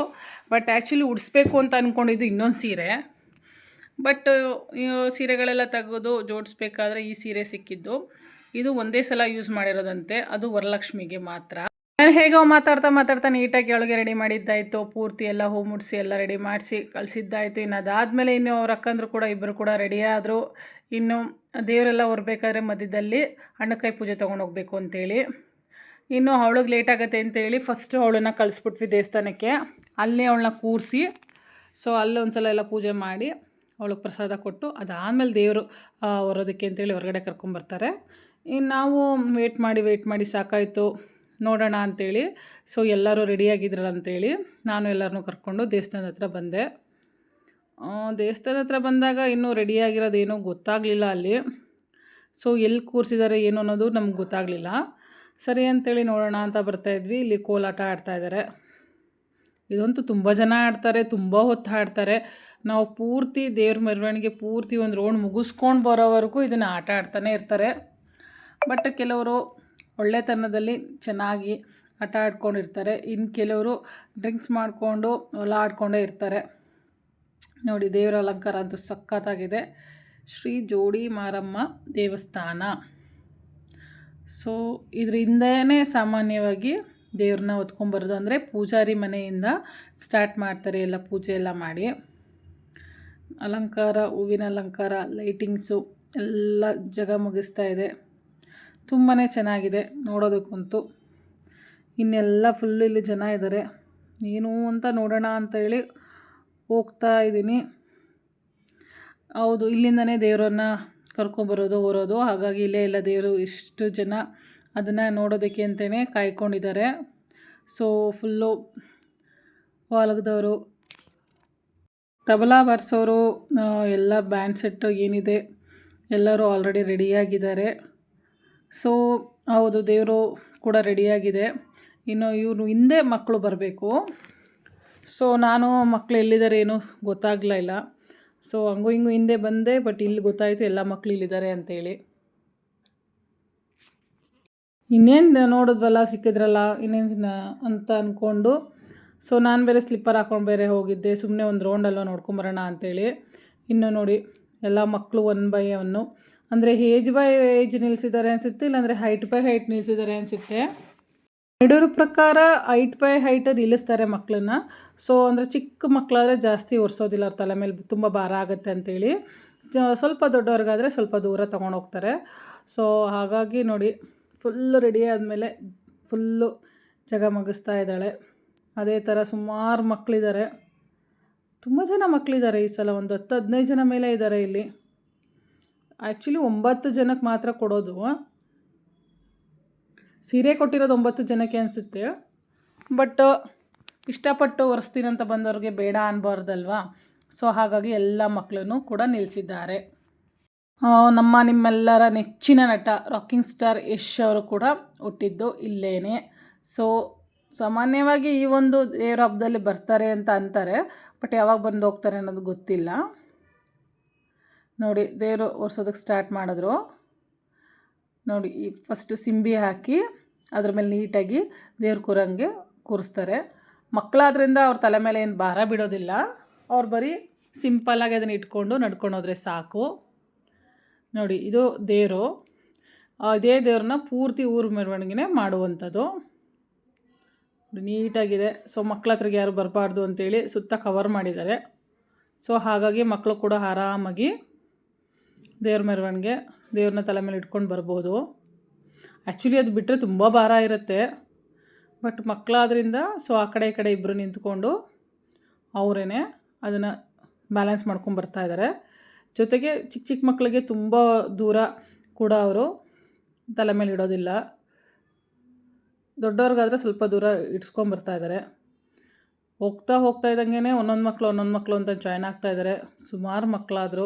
ಬಟ್ ಆ್ಯಕ್ಚುಲಿ ಉಡಿಸ್ಬೇಕು ಅಂತ ಅಂದ್ಕೊಂಡಿದ್ದು ಇನ್ನೊಂದು ಸೀರೆ. ಬಟ್ ಸೀರೆಗಳೆಲ್ಲ ತೆಗೆದು ಜೋಡಿಸ್ಬೇಕಾದ್ರೆ ಈ ಸೀರೆ ಸಿಕ್ಕಿದ್ದು. ಇದು ಒಂದೇ ಸಲ ಯೂಸ್ ಮಾಡಿರೋದಂತೆ, ಅದು ವರಲಕ್ಷ್ಮಿಗೆ ಮಾತ್ರ. ನಾನು ಹೇಗೋ ಮಾತಾಡ್ತಾ ನೀಟಾಗಿ ಒಳಗೆ ರೆಡಿ ಮಾಡಿದ್ದಾಯಿತು. ಪೂರ್ತಿ ಎಲ್ಲ ಹೂ ಮುಡಿಸಿ ಎಲ್ಲ ರೆಡಿ ಮಾಡಿಸಿ ಕಳಿಸಿದ್ದಾಯಿತು. ಇನ್ನು ಅದಾದಮೇಲೆ ಇನ್ನು ಅವ್ರ ಅಕ್ಕಂದ್ರು ಕೂಡ ಇಬ್ಬರು ಕೂಡ ರೆಡಿಯಾದರು. ಇನ್ನು ದೇವರೆಲ್ಲ ಹೊರಬೇಕಾದ್ರೆ ಮಧ್ಯದಲ್ಲಿ ಹಣ್ಣುಕಾಯಿ ಪೂಜೆ ತೊಗೊಂಡು ಹೋಗಬೇಕು ಅಂತೇಳಿ. ಇನ್ನು ಅವಳಿಗೆ ಲೇಟ್ ಆಗುತ್ತೆ ಅಂತೇಳಿ ಫಸ್ಟು ಅವಳನ್ನು ಕಳಿಸ್ಬಿಟ್ವಿ ದೇವಸ್ಥಾನಕ್ಕೆ. ಅಲ್ಲಿ ಅವಳನ್ನ ಕೂರಿಸಿ, ಸೊ ಅಲ್ಲೊಂದು ಸಲ ಎಲ್ಲ ಪೂಜೆ ಮಾಡಿ ಅವಳಿಗೆ ಪ್ರಸಾದ ಕೊಟ್ಟು ಅದಾದಮೇಲೆ ದೇವರು ಹೊರೋದಕ್ಕೆ ಅಂತೇಳಿ ಹೊರಗಡೆ ಕರ್ಕೊಂಬರ್ತಾರೆ. ಇನ್ನು ನಾವು ವೇಟ್ ಮಾಡಿ ಸಾಕಾಯಿತು, ನೋಡೋಣ ಅಂಥೇಳಿ. ಸೊ ಎಲ್ಲರೂ ರೆಡಿಯಾಗಿದ್ರಲ್ಲ ಅಂಥೇಳಿ ನಾನು ಎಲ್ಲರನ್ನೂ ಕರ್ಕೊಂಡು ದೇವಸ್ಥಾನದ ಹತ್ರ ಬಂದೆ. ದೇವಸ್ಥಾನದ ಹತ್ರ ಬಂದಾಗ ಇನ್ನೂ ರೆಡಿಯಾಗಿರೋದೇನೋ ಗೊತ್ತಾಗಲಿಲ್ಲ ಅಲ್ಲಿ. ಸೊ ಎಲ್ಲಿ ಕೂರಿಸಿದ್ದಾರೆ ಏನು ಅನ್ನೋದು ನಮ್ಗೆ ಗೊತ್ತಾಗಲಿಲ್ಲ. ಸರಿ ಅಂಥೇಳಿ ನೋಡೋಣ ಅಂತ ಬರ್ತಾಯಿದ್ವಿ. ಇಲ್ಲಿ ಕೋಲಾಟ ಆಡ್ತಾಯಿದ್ದಾರೆ. ಇದಂತೂ ತುಂಬ ಜನ ಆಡ್ತಾರೆ, ತುಂಬ ಹೊತ್ತು ಆಡ್ತಾರೆ. ನಾವು ಪೂರ್ತಿ ದೇವ್ರ ಮೆರವಣಿಗೆ ಪೂರ್ತಿ ಒಂದು ರೌಂಡ್ ಮುಗಿಸ್ಕೊಂಡು ಬರೋವರೆಗೂ ಇದನ್ನು ಆಟ ಆಡ್ತಾನೆ ಇರ್ತಾರೆ. ಬಟ್ ಕೆಲವರು ಒಳ್ಳೆತನದಲ್ಲಿ ಚೆನ್ನಾಗಿ ಆಟ ಆಡ್ಕೊಂಡಿರ್ತಾರೆ. ಇನ್ನು ಕೆಲವರು ಡ್ರಿಂಕ್ಸ್ ಮಾಡಿಕೊಂಡು ಹೊಲ ಆಡ್ಕೊಂಡೇ ಇರ್ತಾರೆ. ನೋಡಿ ದೇವರ ಅಲಂಕಾರ ಅಂತೂ ಸಖತ್ತಾಗಿದೆ. ಶ್ರೀ ಜೋಡಿ ಮಾರಮ್ಮ ದೇವಸ್ಥಾನ. ಸೊ ಇದರಿಂದನೇ ಸಾಮಾನ್ಯವಾಗಿ ದೇವ್ರನ್ನ ಹೊತ್ಕೊಂಬರೋದು. ಅಂದರೆ ಪೂಜಾರಿ ಮನೆಯಿಂದ ಸ್ಟಾರ್ಟ್ ಮಾಡ್ತಾರೆ ಎಲ್ಲ ಪೂಜೆ ಎಲ್ಲ ಮಾಡಿ. ಅಲಂಕಾರ, ಹೂವಿನ ಅಲಂಕಾರ, ಲೈಟಿಂಗ್ಸು ಎಲ್ಲ ಜಗಮಗಿಸ್ತಾ ಇದೆ. ತುಂಬಾ ಚೆನ್ನಾಗಿದೆ ನೋಡೋದಕ್ಕಂತೂ. ಇನ್ನೆಲ್ಲ ಫುಲ್ಲು ಇಲ್ಲಿ ಜನ ಇದ್ದಾರೆ. ಏನು ಅಂತ ನೋಡೋಣ ಅಂತೇಳಿ ಹೋಗ್ತಾ ಇದ್ದೀನಿ. ಹೌದು, ಇಲ್ಲಿಂದನೇ ದೇವರನ್ನ ಕರ್ಕೊಂಬರೋದು ಹೊರೋದು. ಹಾಗಾಗಿ ಇಲ್ಲೇ ಎಲ್ಲ ದೇವರು ಇಷ್ಟು ಜನ ಅದನ್ನು ನೋಡೋದಕ್ಕೆ ಅಂತಲೇ ಕಾಯ್ಕೊಂಡಿದ್ದಾರೆ. ಸೊ ಫುಲ್ಲು ವಾಲಗದವರು, ತಬಲಾ ಬಾರಿಸೋರು, ಎಲ್ಲ ಬ್ಯಾಂಡ್ ಸೆಟ್ಟು ಏನಿದೆ ಎಲ್ಲರೂ ಆಲ್ರೆಡಿ ರೆಡಿಯಾಗಿದ್ದಾರೆ. ಸೊ ಹೌದು, ದೇವರು ಕೂಡ ರೆಡಿಯಾಗಿದೆ. ಇನ್ನು ಇವರು ಹಿಂದೆ ಮಕ್ಕಳು ಬರಬೇಕು. ಸೊ ನಾನು ಮಕ್ಕಳು ಎಲ್ಲಿದ್ದಾರೆ ಏನೂ ಗೊತ್ತಾಗಲಿಲ್ಲ. ಸೊ ಹಂಗೂ ಹಿಂಗೂ ಹಿಂದೆ ಬಂದೆ. ಬಟ್ ಇಲ್ಲಿ ಗೊತ್ತಾಯಿತು ಎಲ್ಲ ಮಕ್ಕಳು ಇಲ್ಲಿದ್ದಾರೆ ಅಂತೇಳಿ. ಇನ್ನೇನು ನೋಡಿದ್ವಲ್ಲ, ಸಿಕ್ಕಿದ್ರಲ್ಲ ಇನ್ನೇನು ಅಂತ ಅಂದ್ಕೊಂಡು, ಸೊ ನಾನು ಬೇರೆ ಸ್ಲಿಪ್ಪರ್ ಹಾಕ್ಕೊಂಡು ಬೇರೆ ಹೋಗಿದ್ದೆ. ಸುಮ್ಮನೆ ಒಂದು ರೌಂಡೆಲ್ಲ ನೋಡ್ಕೊಂಬರೋಣ ಅಂಥೇಳಿ. ಇನ್ನು ನೋಡಿ ಎಲ್ಲ ಮಕ್ಕಳು 1 by 1, ಅಂದರೆ ಏಜ್ ಬೈ ಏಜ್ ನಿಲ್ಲಿಸಿದ್ದಾರೆ ಅನಿಸುತ್ತೆ, ಇಲ್ಲಾಂದರೆ ಹೈಟ್ ಬೈ ಹೈಟ್ ನಿಲ್ಲಿಸಿದ್ದಾರೆ ಅನಿಸುತ್ತೆ. ನೋಡೋರ ಪ್ರಕಾರ ಹೈಟ್ ಬೈ ಹೈಟ್ ನಿಲ್ಲಿಸ್ತಾರೆ ಮಕ್ಕಳನ್ನ. ಸೊ ಅಂದರೆ ಚಿಕ್ಕ ಮಕ್ಕಳಾದರೆ ಜಾಸ್ತಿ ಒರೆಸೋದಿಲ್ಲ, ಅವ್ರ ತಲೆ ಮೇಲೆ ತುಂಬ ಭಾರ ಆಗುತ್ತೆ ಅಂಥೇಳಿ. ಸ್ವಲ್ಪ ದೊಡ್ಡವ್ರಿಗಾದರೆ ಸ್ವಲ್ಪ ದೂರ ತೊಗೊಂಡೋಗ್ತಾರೆ. ಸೊ ಹಾಗಾಗಿ ನೋಡಿ ಫುಲ್ಲು ರೆಡಿ ಆದಮೇಲೆ ಫುಲ್ಲು ಜಗಮಗಿಸ್ತಾ ಇದ್ದಾಳೆ. ಅದೇ ಥರ ಸುಮಾರು ಮಕ್ಕಳಿದ್ದಾರೆ, ತುಂಬ ಜನ ಮಕ್ಕಳಿದ್ದಾರೆ. ಈ ಸಲ ಒಂದು 10-15 ಜನ ಮೇಲೆ ಇದ್ದಾರೆ ಇಲ್ಲಿ. ಆ್ಯಕ್ಚುಲಿ 9 ಜನಕ್ಕೆ ಮಾತ್ರ ಕೊಡೋದು. ಸೀರೆ ಕೊಟ್ಟಿರೋದು 9 ಜನಕ್ಕೆ ಅನಿಸುತ್ತೆ. ಬಟ್ ಇಷ್ಟಪಟ್ಟು ಒರೆಸ್ತೀನಂತ ಬಂದವ್ರಿಗೆ ಬೇಡ ಅನ್ಬಾರ್ದಲ್ವಾ. ಸೊ ಹಾಗಾಗಿ ಎಲ್ಲ ಮಕ್ಕಳನ್ನು ಕೂಡ ನಿಲ್ಲಿಸಿದ್ದಾರೆ. ನಿಮ್ಮೆಲ್ಲರ ನೆಚ್ಚಿನ ನಟ ರಾಕಿಂಗ್ ಸ್ಟಾರ್ ಯಶ್ ಅವರು ಕೂಡ ಹುಟ್ಟಿದ್ದು ಇಲ್ಲೇನೆ. ಸೊ ಸಾಮಾನ್ಯವಾಗಿ ಈ ಒಂದು ದೇವ್ರ ಹಬ್ಬದಲ್ಲಿ ಬರ್ತಾರೆ ಅಂತ ಅಂತಾರೆ. ಬಟ್ ಯಾವಾಗ ಬಂದು ಹೋಗ್ತಾರೆ ಅನ್ನೋದು ಗೊತ್ತಿಲ್ಲ. ನೋಡಿ ದೇವರು ಒರೆಸೋದಕ್ಕೆ ಸ್ಟಾರ್ಟ್ ಮಾಡಿದ್ರು. ನೋಡಿ ಈ ಫಸ್ಟು ಸಿಂಬಿ ಹಾಕಿ ಅದ್ರ ಮೇಲೆ ನೀಟಾಗಿ ದೇವ್ರ ಕೂರಂಗೆ ಕೂರಿಸ್ತಾರೆ. ಮಕ್ಕಳಾದ್ರಿಂದ ಅವ್ರ ತಲೆ ಮೇಲೆ ಏನು ಭಾರ ಬಿಡೋದಿಲ್ಲ. ಅವ್ರು ಬರೀ ಸಿಂಪಲ್ಲಾಗಿ ಅದನ್ನು ಇಟ್ಕೊಂಡು ನಡ್ಕೊಂಡು ಹೋದರೆ ಸಾಕು. ನೋಡಿ ಇದು ದೇವರು. ಅದೇ ದೇವ್ರನ್ನ ಪೂರ್ತಿ ಊರು ಮೆರವಣಿಗೆ ಮಾಡುವಂಥದ್ದು. ನೀಟಾಗಿದೆ. ಸೊ ಮಕ್ಳ ಹತ್ರಗೆ ಯಾರು ಬರಬಾರ್ದು ಅಂತೇಳಿ ಸುತ್ತ ಕವರ್ ಮಾಡಿದ್ದಾರೆ. ಸೊ ಹಾಗಾಗಿ ಮಕ್ಕಳು ಕೂಡ ಆರಾಮಾಗಿ ದೇವ್ರ ಮೆರವಣಿಗೆ ದೇವ್ರನ್ನ ತಲೆ ಮೇಲೆ ಇಟ್ಕೊಂಡು ಬರ್ಬೋದು. ಆ್ಯಕ್ಚುಲಿ ಅದು ಬಿಟ್ಟರೆ ತುಂಬ ಭಾರ ಇರುತ್ತೆ, ಬಟ್ ಮಕ್ಕಳಾದ್ರಿಂದ ಸೊ ಆ ಕಡೆ ಈ ಕಡೆ ಇಬ್ಬರು ನಿಂತ್ಕೊಂಡು ಅವರೇ ಅದನ್ನು ಬ್ಯಾಲೆನ್ಸ್ ಮಾಡ್ಕೊಂಡು ಬರ್ತಾಯಿದ್ದಾರೆ. ಜೊತೆಗೆ ಚಿಕ್ಕ ಚಿಕ್ಕ ಮಕ್ಕಳಿಗೆ ತುಂಬ ದೂರ ಕೂಡ ಅವರು ತಲೆ ಮೇಲೆ ಇಡೋದಿಲ್ಲ. ದೊಡ್ಡವ್ರಿಗಾದರೆ ಸ್ವಲ್ಪ ದೂರ ಇಡ್ಸ್ಕೊಂಬರ್ತಾಯಿದ್ದಾರೆ. ಹೋಗ್ತಾ ಇದ್ದಂಗೆ ಒಂದೊಂದು ಮಕ್ಕಳು ಅಂತ ಜಾಯ್ನ್ ಆಗ್ತಾಯಿದ್ದಾರೆ. ಸುಮಾರು ಮಕ್ಕಳಾದರು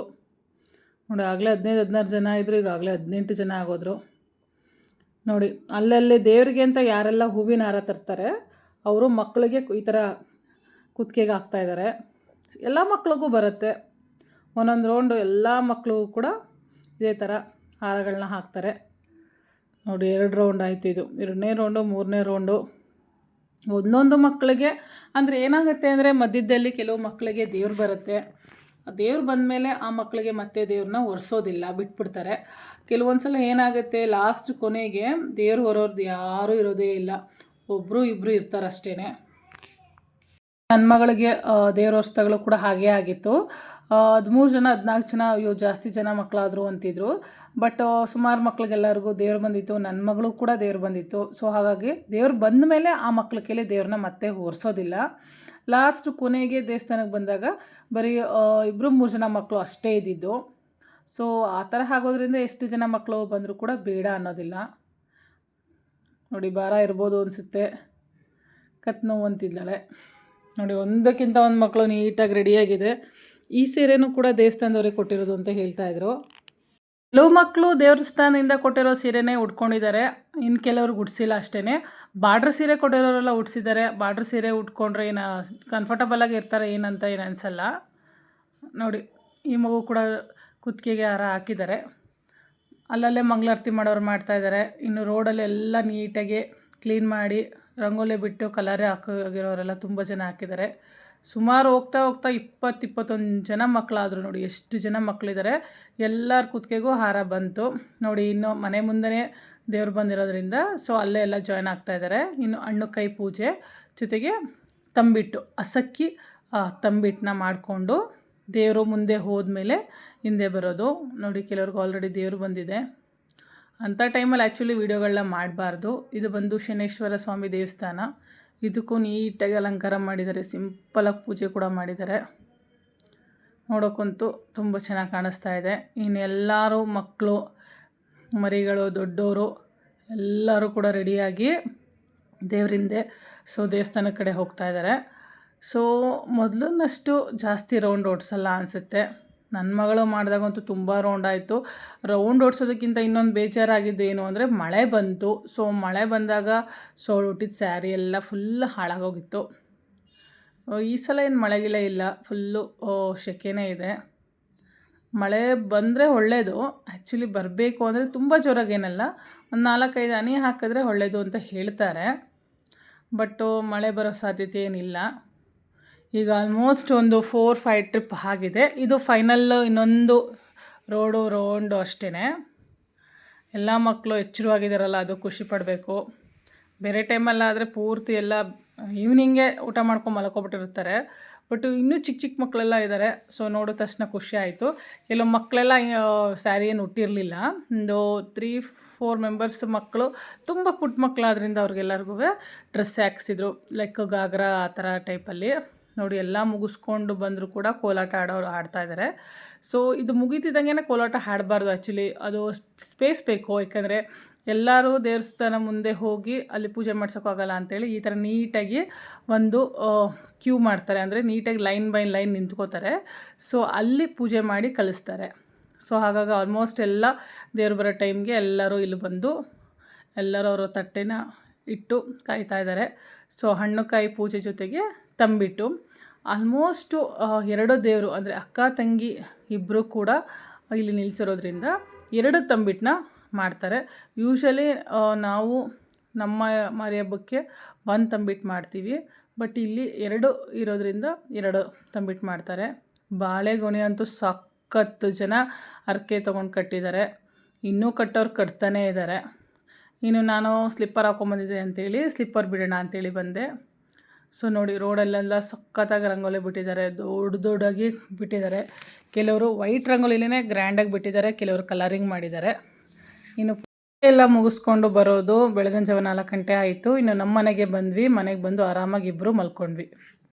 ನೋಡಿ. ಆಗಲೇ 15-16 ಜನ ಇದ್ದರು, ಈಗಾಗಲೇ 18 ಜನ ಆಗೋದ್ರು ನೋಡಿ. ಅಲ್ಲಲ್ಲಿ ದೇವರಿಗೆ ಅಂತ ಯಾರೆಲ್ಲ ಹೂವಿನ ಹಾರ ತರ್ತಾರೆ ಅವರು ಮಕ್ಕಳಿಗೆ ಈ ಥರ ಕುತ್ತಿಗೆಗೆ ಹಾಕ್ತಾಯಿದ್ದಾರೆ. ಎಲ್ಲ ಮಕ್ಳಿಗೂ ಬರುತ್ತೆ. ಒಂದೊಂದು ರೌಂಡು ಎಲ್ಲ ಮಕ್ಕಳಿಗೂ ಕೂಡ ಇದೇ ಥರ ಹಾರಗಳನ್ನ ಹಾಕ್ತಾರೆ ನೋಡಿ. 2 ರೌಂಡ್ ಆಯಿತು. ಇದು 2ನೇ ರೌಂಡು, 3ನೇ ರೌಂಡು. ಒಂದೊಂದು ಮಕ್ಕಳಿಗೆ ಅಂದರೆ ಏನಾಗುತ್ತೆ ಅಂದರೆ ಮಧ್ಯದಲ್ಲಿ ಕೆಲವು ಮಕ್ಕಳಿಗೆ ದೇವ್ರು ಬರುತ್ತೆ. ದೇವ್ರು ಬಂದಮೇಲೆ ಆ ಮಕ್ಕಳಿಗೆ ಮತ್ತೆ ದೇವ್ರನ್ನ ಒರೆಸೋದಿಲ್ಲ, ಬಿಟ್ಬಿಡ್ತಾರೆ. ಕೆಲವೊಂದು ಸಲ ಏನಾಗುತ್ತೆ, ಲಾಸ್ಟ್ ಕೊನೆಗೆ ದೇವ್ರು ಹೊರೋರ್ದು ಯಾರೂ ಇರೋದೇ ಇಲ್ಲ, ಒಬ್ಬರು ಇಬ್ಬರು ಇರ್ತಾರಷ್ಟೇ. ನನ್ನ ಮಗಳಿಗೆ ದೇವ್ರ ಹೊಸ್ದಾಗಲೂ ಕೂಡ ಹಾಗೇ ಆಗಿತ್ತು. 13 ಜನ 14 ಜನ ಅಯ್ಯೋ ಜಾಸ್ತಿ ಜನ ಮಕ್ಕಳಾದರು ಅಂತಿದ್ರು. ಬಟ್ ಸುಮಾರು ಮಕ್ಳಿಗೆಲ್ಲರಿಗೂ ದೇವ್ರು ಬಂದಿತ್ತು. ನನ್ನ ಮಗಳು ಕೂಡ ದೇವ್ರು ಬಂದಿತ್ತು. ಸೊ ಹಾಗಾಗಿ ದೇವ್ರು ಬಂದ ಮೇಲೆ ಆ ಮಕ್ಳ ಕೈಲಿ ದೇವ್ರನ್ನ ಮತ್ತೆ ಹೊರಿಸೋದಿಲ್ಲ. ಲಾಸ್ಟ್ ಕೊನೆಗೆ ದೇವಸ್ಥಾನಕ್ಕೆ ಬಂದಾಗ ಬರೀ 2-3 ಜನ ಮಕ್ಕಳು ಅಷ್ಟೇ ಇದ್ದಿದ್ದು. ಸೊ ಆ ಥರ ಆಗೋದ್ರಿಂದ ಎಷ್ಟು ಜನ ಮಕ್ಕಳು ಬಂದರೂ ಕೂಡ ಬೇಡ ಅನ್ನೋದಿಲ್ಲ ನೋಡಿ. ಭಾರ ಇರ್ಬೋದು ಅನಿಸುತ್ತೆ. ಕತ್ತು ನೋವು ಅಂತಿದ್ದಾಳೆ ನೋಡಿ. ಒಂದಕ್ಕಿಂತ ಒಂದು ಮಕ್ಕಳು ನೀಟಾಗಿ ರೆಡಿಯಾಗಿದೆ. ಈ ಸೀರೆನೂ ಕೂಡ ದೇವಸ್ಥಾನದವರೇ ಕೊಟ್ಟಿರೋದು ಅಂತ ಹೇಳ್ತಾಯಿದ್ರು. ಕೆಲವು ಮಕ್ಕಳು ದೇವಸ್ಥಾನದಿಂದ ಕೊಟ್ಟಿರೋ ಸೀರೆನೇ ಉಟ್ಕೊಂಡಿದ್ದಾರೆ, ಇನ್ನು ಕೆಲವರು ಉಡ್ಸಿಲ್ಲ ಅಷ್ಟೇ. ಬಾರ್ಡ್ರ್ ಸೀರೆ ಕೊಟ್ಟಿರೋರೆಲ್ಲ ಉಡ್ಸಿದ್ದಾರೆ. ಬಾರ್ಡ್ರ್ ಸೀರೆ ಉಟ್ಕೊಂಡ್ರೆ ಏನು ಕಂಫರ್ಟಬಲಾಗಿ ಇರ್ತಾರೆ, ಏನಂತ ಏನು ಅನಿಸಲ್ಲ ನೋಡಿ. ಈ ಮಗು ಕೂಡ ಕುತ್ತಿಗೆಗೆ ಹಾರ ಹಾಕಿದ್ದಾರೆ. ಅಲ್ಲಲ್ಲೇ ಮಂಗಳಾರತಿ ಮಾಡೋರು ಮಾಡ್ತಾಯಿದ್ದಾರೆ. ಇನ್ನು ರೋಡಲ್ಲಿ ಎಲ್ಲ ನೀಟಾಗಿ ಕ್ಲೀನ್ ಮಾಡಿ ರಂಗೋಲಿ ಬಿಟ್ಟು ಕಲರೇ ಹಾಕಿರೋರೆಲ್ಲ ತುಂಬ ಜನ ಹಾಕಿದ್ದಾರೆ. ಸುಮಾರು ಹೋಗ್ತಾ 20-21 ಜನ ಮಕ್ಕಳಾದರು ನೋಡಿ. ಎಷ್ಟು ಜನ ಮಕ್ಕಳಿದ್ದಾರೆ. ಎಲ್ಲರ ಕುತ್ತಿಗೆಗೂ ಹಾರ ಬಂತು ನೋಡಿ. ಇನ್ನು ಮನೆ ಮುಂದೆ ದೇವ್ರು ಬಂದಿರೋದ್ರಿಂದ ಸೊ ಅಲ್ಲೇ ಎಲ್ಲ ಜಾಯ್ನ್ ಆಗ್ತಾಯಿದ್ದಾರೆ. ಇನ್ನು ಹಣ್ಣು ಕೈ ಪೂಜೆ ಜೊತೆಗೆ ತಂಬಿಟ್ಟು, ಅಸಕ್ಕಿ ತಂಬಿಟ್ಟನ್ನ ಮಾಡಿಕೊಂಡು ದೇವರು ಮುಂದೆ ಹೋದ್ಮೇಲೆ ಹಿಂದೆ ಬರೋದು ನೋಡಿ. ಕೆಲವ್ರಿಗೆ ಆಲ್ರೆಡಿ ದೇವರು ಬಂದಿದೆ. ಅಂಥ ಟೈಮಲ್ಲಿ ಆ್ಯಕ್ಚುಲಿ ವೀಡಿಯೋಗಳನ್ನ ಮಾಡಬಾರ್ದು. ಇದು ಬಂದು ಶನೇಶ್ವರ ಸ್ವಾಮಿ ದೇವಸ್ಥಾನ. ಇದಕ್ಕೂ ನೀಟಾಗಿ ಅಲಂಕಾರ ಮಾಡಿದ್ದಾರೆ. ಸಿಂಪಲಾಗಿ ಪೂಜೆ ಕೂಡ ಮಾಡಿದ್ದಾರೆ. ನೋಡೋಕ್ಕಂತೂ ತುಂಬ ಚೆನ್ನಾಗಿ ಕಾಣಿಸ್ತಾ ಇದೆ. ಇನ್ನೆಲ್ಲರೂ ಮಕ್ಕಳು, ಮರಿಗಳು, ದೊಡ್ಡವರು ಎಲ್ಲರೂ ಕೂಡ ರೆಡಿಯಾಗಿ ದೇವರಿಂದೆ ಸೊ ದೇವಸ್ಥಾನದ ಕಡೆ ಹೋಗ್ತಾ ಇದ್ದಾರೆ. ಸೊ ಮೊದಲಿನಷ್ಟು ಜಾಸ್ತಿ ರೌಂಡ್ ಓಡಿಸಲ್ಲ ಅನಿಸುತ್ತೆ. ನನ್ನ ಮಗಳು ಮಾಡಿದಾಗಂತೂ ತುಂಬ ರೌಂಡ್ ಆಯಿತು. ರೌಂಡ್ ಓಡಿಸೋದಕ್ಕಿಂತ ಇನ್ನೊಂದು ಬೇಜಾರಾಗಿದ್ದು ಏನು ಅಂದರೆ ಮಳೆ ಬಂತು. ಸೊ ಮಳೆ ಬಂದಾಗ ಸೊ ಅವಳು ಹುಟ್ಟಿದ ಸ್ಯಾರಿ ಎಲ್ಲ ಫುಲ್ ಹಾಳಾಗೋಗಿತ್ತು. ಈ ಸಲ ಏನು ಮಳೆಗಿಳೆ ಇಲ್ಲ, ಫುಲ್ಲು ಸೆಕೆನೇ ಇದೆ. ಮಳೆ ಬಂದರೆ ಒಳ್ಳೆಯದು. ಆ್ಯಕ್ಚುಲಿ ಬರಬೇಕು ಅಂದರೆ ತುಂಬ ಜೋರಾಗೇನಲ್ಲ, ಒಂದು 4-5 ಹನಿ ಹಾಕಿದ್ರೆ ಒಳ್ಳೆಯದು ಅಂತ ಹೇಳ್ತಾರೆ. ಬಟ್ಟು ಮಳೆ ಬರೋ ಸಾಧ್ಯತೆ ಏನಿಲ್ಲ. ಈಗ ಆಲ್ಮೋಸ್ಟ್ ಒಂದು 4-5 ಟ್ರಿಪ್ ಆಗಿದೆ. ಇದು ಫೈನಲ್ಲು, ಇನ್ನೊಂದು ರೌಂಡು ಅಷ್ಟೇ. ಎಲ್ಲ ಮಕ್ಕಳು ಎಚ್ಚರವಾಗಿದ್ದಾರಲ್ಲ, ಅದು ಖುಷಿ ಪಡಬೇಕು. ಬೇರೆ ಟೈಮಲ್ಲಾದರೆ ಪೂರ್ತಿ ಎಲ್ಲ ಈವ್ನಿಂಗೇ ಊಟ ಮಾಡ್ಕೊಂಡು ಮಲ್ಕೊಬಿಟ್ಟಿರ್ತಾರೆ. ಬಟ್ ಇನ್ನೂ ಚಿಕ್ಕ ಮಕ್ಕಳೆಲ್ಲ ಇದ್ದಾರೆ. ಸೊ ನೋಡಿದ ತಕ್ಷಣ ಖುಷಿ ಆಯಿತು. ಕೆಲವು ಮಕ್ಕಳೆಲ್ಲ ಸ್ಯಾರಿ ಏನು ಉಟ್ಟಿರಲಿಲ್ಲ. ಒಂದು 3-4 ಮೆಂಬರ್ಸ್ ಮಕ್ಕಳು ತುಂಬ ಪುಟ್ಟ ಮಕ್ಕಳಾದ್ರಿಂದ ಅವ್ರಿಗೆಲ್ಲರಿಗೂ ಡ್ರೆಸ್ ಹಾಕ್ಸಿದ್ರು, ಲೈಕ್ ಗಾಗ್ರಾ ಆ ಥರ ಟೈಪಲ್ಲಿ ನೋಡಿ. ಎಲ್ಲ ಮುಗಿಸ್ಕೊಂಡು ಬಂದರೂ ಕೂಡ ಕೋಲಾಟ ಆಡ್ತಾಯಿದ್ದಾರೆ. ಸೊ ಇದು ಮುಗೀತಿದ್ದಂಗೆ ಕೋಲಾಟ ಹಾಡಬಾರ್ದು. ಆ್ಯಕ್ಚುಲಿ ಅದು ಸ್ಪೇಸ್ ಬೇಕು. ಯಾಕಂದರೆ ಎಲ್ಲರೂ ದೇವಸ್ಥಾನ ಮುಂದೆ ಹೋಗಿ ಅಲ್ಲಿ ಪೂಜೆ ಮಾಡ್ಸೋಕ್ಕಾಗಲ್ಲ ಅಂಥೇಳಿ ಈ ಥರ ನೀಟಾಗಿ ಒಂದು ಕ್ಯೂ ಮಾಡ್ತಾರೆ. ಅಂದರೆ ನೀಟಾಗಿ ಲೈನ್ ಬೈ ಲೈನ್ ನಿಂತ್ಕೋತಾರೆ. ಸೊ ಅಲ್ಲಿ ಪೂಜೆ ಮಾಡಿ ಕಳಿಸ್ತಾರೆ. ಸೊ ಹಾಗಾಗಿ ಆಲ್ಮೋಸ್ಟ್ ಎಲ್ಲ ದೇವ್ರು ಬರೋ ಟೈಮ್ಗೆ ಎಲ್ಲರೂ ಇಲ್ಲಿ ಬಂದು ಎಲ್ಲರೂ ಅವರ ತಟ್ಟೆನ ಇಟ್ಟು ಕಾಯ್ತಾ ಇದ್ದಾರೆ. ಸೊ ಹಣ್ಣು ಕಾಯಿ ಪೂಜೆ ಜೊತೆಗೆ ತಂಬಿಟ್ಟು ಆಲ್ಮೋಸ್ಟು 2 ದೇವರು ಅಂದರೆ ಅಕ್ಕ ತಂಗಿ ಇಬ್ಬರು ಕೂಡ ಇಲ್ಲಿ ನಿಲ್ಲಿಸಿರೋದ್ರಿಂದ 2 ತಂಬಿಟ್ಟನ್ನ ಮಾಡ್ತಾರೆ. ಯೂಶ್ವಲಿ ನಾವು ನಮ್ಮ ಮಾರಿ ಹಬ್ಬಕ್ಕೆ 1 ತಂಬಿಟ್ಟು ಮಾಡ್ತೀವಿ. ಬಟ್ ಇಲ್ಲಿ 2 ಇರೋದ್ರಿಂದ 2 ತಂಬಿಟ್ಟು ಮಾಡ್ತಾರೆ. ಬಾಳೆಗೊನೆ ಅಂತೂ ಸಖತ್ತು ಜನ ಹರಕೆ ತೊಗೊಂಡು ಕಟ್ಟಿದ್ದಾರೆ. ಇನ್ನೂ ಕಟ್ಟೋರು ಕಟ್ತಾನೇ ಇದ್ದಾರೆ. ಇನ್ನು ನಾನು ಸ್ಲಿಪ್ಪರ್ ಹಾಕ್ಕೊಂಬಂದಿದ್ದೆ ಅಂತೇಳಿ ಸ್ಲಿಪ್ಪರ್ ಬಿಡೋಣ ಅಂತೇಳಿ ಬಂದೆ. ಸೊ ನೋಡಿ, ರೋಡಲ್ಲೆಲ್ಲ ಸಖತ್ತಾಗಿ ರಂಗೋಲಿ ಬಿಟ್ಟಿದ್ದಾರೆ, ದೊಡ್ಡದಾಗಿ ಬಿಟ್ಟಿದ್ದಾರೆ. ಕೆಲವರು ವೈಟ್ ರಂಗೋಲಿನೇ ಗ್ರ್ಯಾಂಡಾಗಿ ಬಿಟ್ಟಿದ್ದಾರೆ, ಕೆಲವರು ಕಲರಿಂಗ್ ಮಾಡಿದ್ದಾರೆ. ಇನ್ನು ಎಲ್ಲ ಮುಗಿಸ್ಕೊಂಡು ಬರೋದು ಬೆಳಗಿನ ಜಾವ 4 ಗಂಟೆ ಆಯಿತು. ಇನ್ನು ನಮ್ಮ ಮನೆಗೆ ಬಂದ್ವಿ. ಮನೆಗೆ ಬಂದು ಆರಾಮಾಗಿ ಇಬ್ಬರು ಮಲ್ಕೊಂಡ್ವಿ.